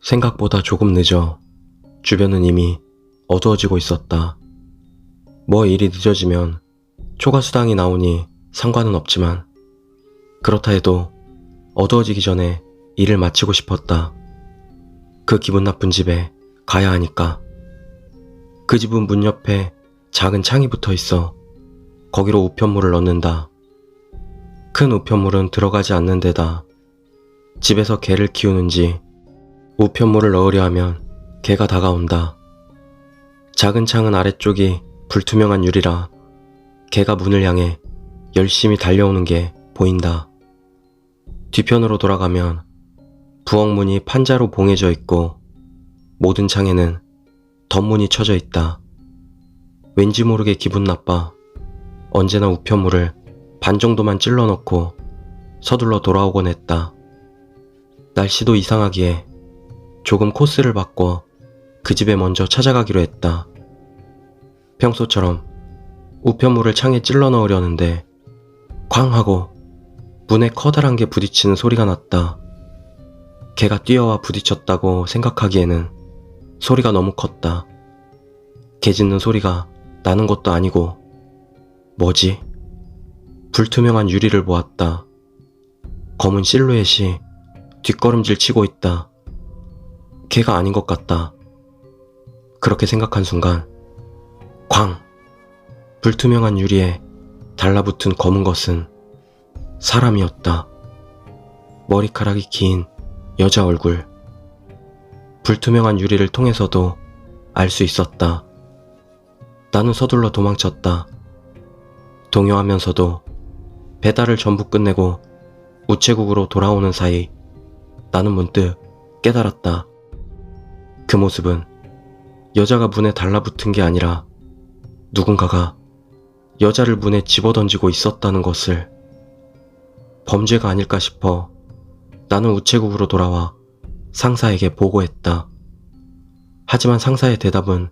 생각보다 조금 늦어 주변은 이미 어두워지고 있었다. 뭐 일이 늦어지면 초과 수당이 나오니 상관은 없지만 그렇다 해도 어두워지기 전에 일을 마치고 싶었다. 그 기분 나쁜 집에 가야 하니까. 그 집은 문 옆에 작은 창이 붙어 있어 거기로 우편물을 넣는다. 큰 우편물은 들어가지 않는 데다 집에서 개를 키우는지 우편물을 넣으려 하면 개가 다가온다. 작은 창은 아래쪽이 불투명한 유리라 개가 문을 향해 열심히 달려오는 게 보인다. 뒤편으로 돌아가면 부엌문이 판자로 봉해져 있고 모든 창에는 덧문이 쳐져 있다. 왠지 모르게 기분 나빠 언제나 우편물을 반 정도만 찔러 넣고 서둘러 돌아오곤 했다. 날씨도 이상하기에 조금 코스를 바꿔 그 집에 먼저 찾아가기로 했다. 평소처럼 우편물을 창에 찔러 넣으려는데 쾅 하고 문에 커다란 게 부딪히는 소리가 났다. 개가 뛰어와 부딪혔다고 생각하기에는 소리가 너무 컸다. 개 짖는 소리가 나는 것도 아니고 뭐지? 불투명한 유리를 보았다. 검은 실루엣이 뒷걸음질 치고 있다. 개가 아닌 것 같다. 그렇게 생각한 순간 쾅! 불투명한 유리에 달라붙은 검은 것은 사람이었다. 머리카락이 긴 여자 얼굴. 불투명한 유리를 통해서도 알 수 있었다. 나는 서둘러 도망쳤다. 동요하면서도 배달을 전부 끝내고 우체국으로 돌아오는 사이 나는 문득 깨달았다. 그 모습은 여자가 문에 달라붙은 게 아니라 누군가가 여자를 문에 집어던지고 있었다는 것을. 범죄가 아닐까 싶어 나는 우체국으로 돌아와 상사에게 보고했다. 하지만 상사의 대답은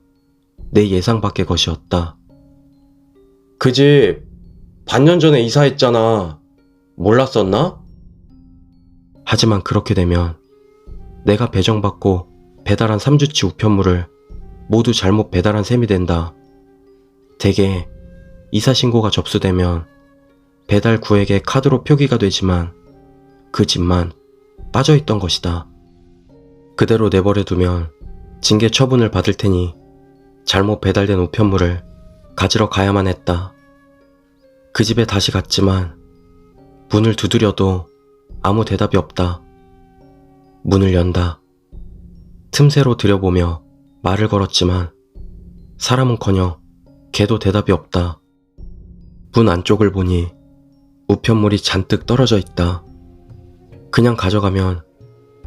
내 예상 밖의 것이었다. 그 집 반년 전에 이사했잖아. 몰랐었나? 하지만 그렇게 되면 내가 배정받고 배달한 3주치 우편물을 모두 잘못 배달한 셈이 된다. 대개 이사 신고가 접수되면 배달 구액의 카드로 표기가 되지만 그 집만 빠져있던 것이다. 그대로 내버려 두면 징계 처분을 받을 테니 잘못 배달된 우편물을 가지러 가야만 했다. 그 집에 다시 갔지만 문을 두드려도 아무 대답이 없다. 문을 연다. 틈새로 들여보며 말을 걸었지만 사람은커녕 개도 대답이 없다. 문 안쪽을 보니 우편물이 잔뜩 떨어져 있다. 그냥 가져가면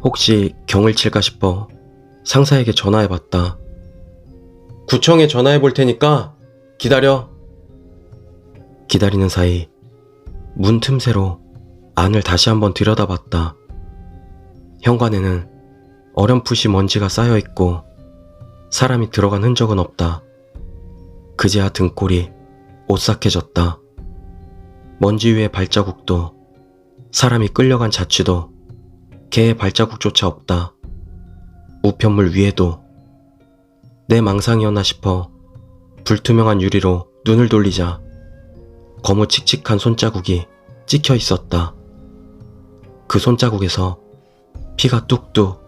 혹시 경을 칠까 싶어 상사에게 전화해봤다. 구청에 전화해볼 테니까 기다려. 기다리는 사이 문 틈새로 안을 다시 한번 들여다봤다. 현관에는 어렴풋이 먼지가 쌓여있고 사람이 들어간 흔적은 없다. 그제야 등골이 오싹해졌다. 먼지 위의 발자국도 사람이 끌려간 자취도 개의 발자국조차 없다. 우편물 위에도. 내 망상이었나 싶어 불투명한 유리로 눈을 돌리자 거무칙칙한 손자국이 찍혀 있었다. 그 손자국에서 피가 뚝뚝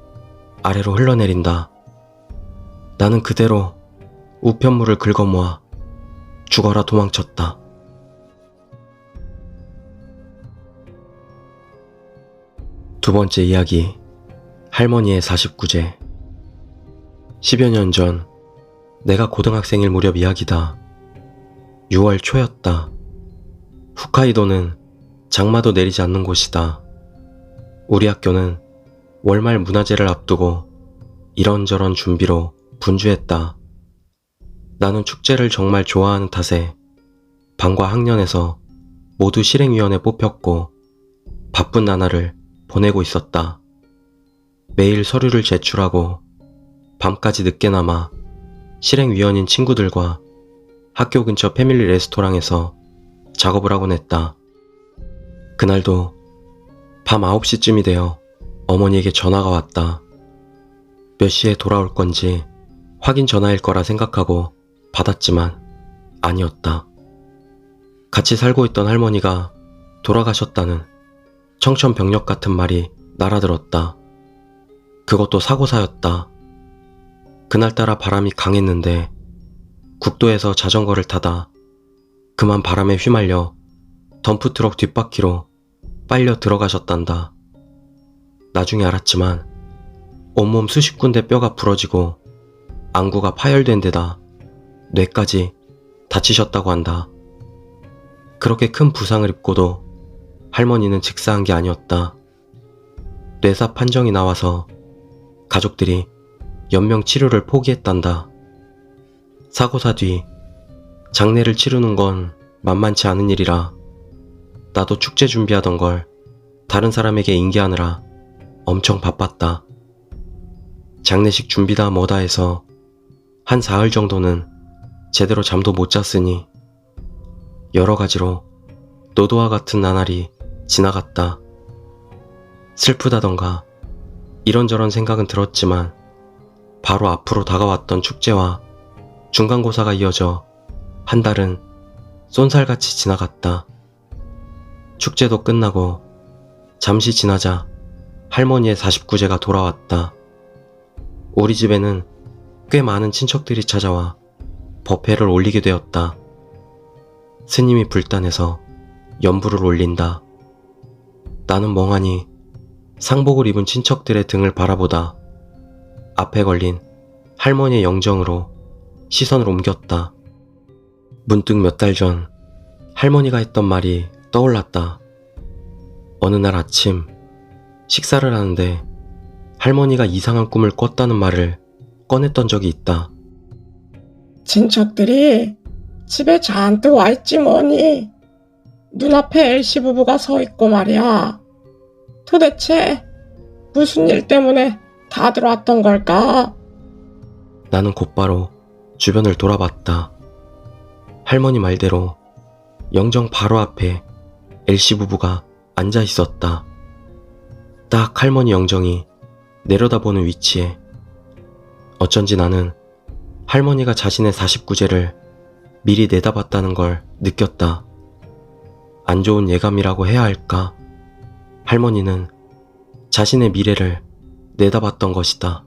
아래로 흘러내린다. 나는 그대로 우편물을 긁어모아 죽어라 도망쳤다. 두 번째 이야기, 할머니의 49제. 10여 년 전 내가 고등학생일 무렵 이야기다. 6월 초였다. 홋카이도는 장마도 내리지 않는 곳이다. 우리 학교는 월말 문화제를 앞두고 이런저런 준비로 분주했다. 나는 축제를 정말 좋아하는 탓에 반과 학년에서 모두 실행위원에 뽑혔고 바쁜 나날을 보내고 있었다. 매일 서류를 제출하고 밤까지 늦게 남아 실행위원인 친구들과 학교 근처 패밀리 레스토랑에서 작업을 하곤 했다. 그날도 밤 9시쯤이 되어 어머니에게 전화가 왔다. 몇 시에 돌아올 건지 확인 전화일 거라 생각하고 받았지만 아니었다. 같이 살고 있던 할머니가 돌아가셨다는 청천벽력 같은 말이 날아들었다. 그것도 사고사였다. 그날따라 바람이 강했는데 국도에서 자전거를 타다 그만 바람에 휘말려 덤프트럭 뒷바퀴로 빨려 들어가셨단다. 나중에 알았지만 온몸 수십 군데 뼈가 부러지고 안구가 파열된 데다 뇌까지 다치셨다고 한다. 그렇게 큰 부상을 입고도 할머니는 직사한 게 아니었다. 뇌사 판정이 나와서 가족들이 연명 치료를 포기했단다. 사고사 뒤 장례를 치르는 건 만만치 않은 일이라 나도 축제 준비하던 걸 다른 사람에게 인계하느라 엄청 바빴다. 장례식 준비다 뭐다 해서 한 사흘 정도는 제대로 잠도 못 잤으니 여러 가지로 노도와 같은 나날이 지나갔다. 슬프다던가 이런저런 생각은 들었지만 바로 앞으로 다가왔던 축제와 중간고사가 이어져 한 달은 쏜살같이 지나갔다. 축제도 끝나고 잠시 지나자 할머니의 49제가 돌아왔다. 우리 집에는 꽤 많은 친척들이 찾아와 법회를 올리게 되었다. 스님이 불단해서 연부를 올린다. 나는 멍하니 상복을 입은 친척들의 등을 바라보다 앞에 걸린 할머니의 영정으로 시선을 옮겼다. 문득 몇 달 전 할머니가 했던 말이 떠올랐다. 어느 날 아침 식사를 하는데 할머니가 이상한 꿈을 꿨다는 말을 꺼냈던 적이 있다. 친척들이 집에 잔뜩 와있지 뭐니. 눈앞에 엘씨 부부가 서 있고 말이야. 도대체 무슨 일 때문에 다들 왔던 걸까? 나는 곧바로 주변을 돌아봤다. 할머니 말대로 영정 바로 앞에 엘씨 부부가 앉아 있었다. 딱 할머니 영정이 내려다보는 위치에. 어쩐지 나는 할머니가 자신의 49제를 미리 내다봤다는 걸 느꼈다. 안 좋은 예감이라고 해야 할까? 할머니는 자신의 미래를 내다봤던 것이다.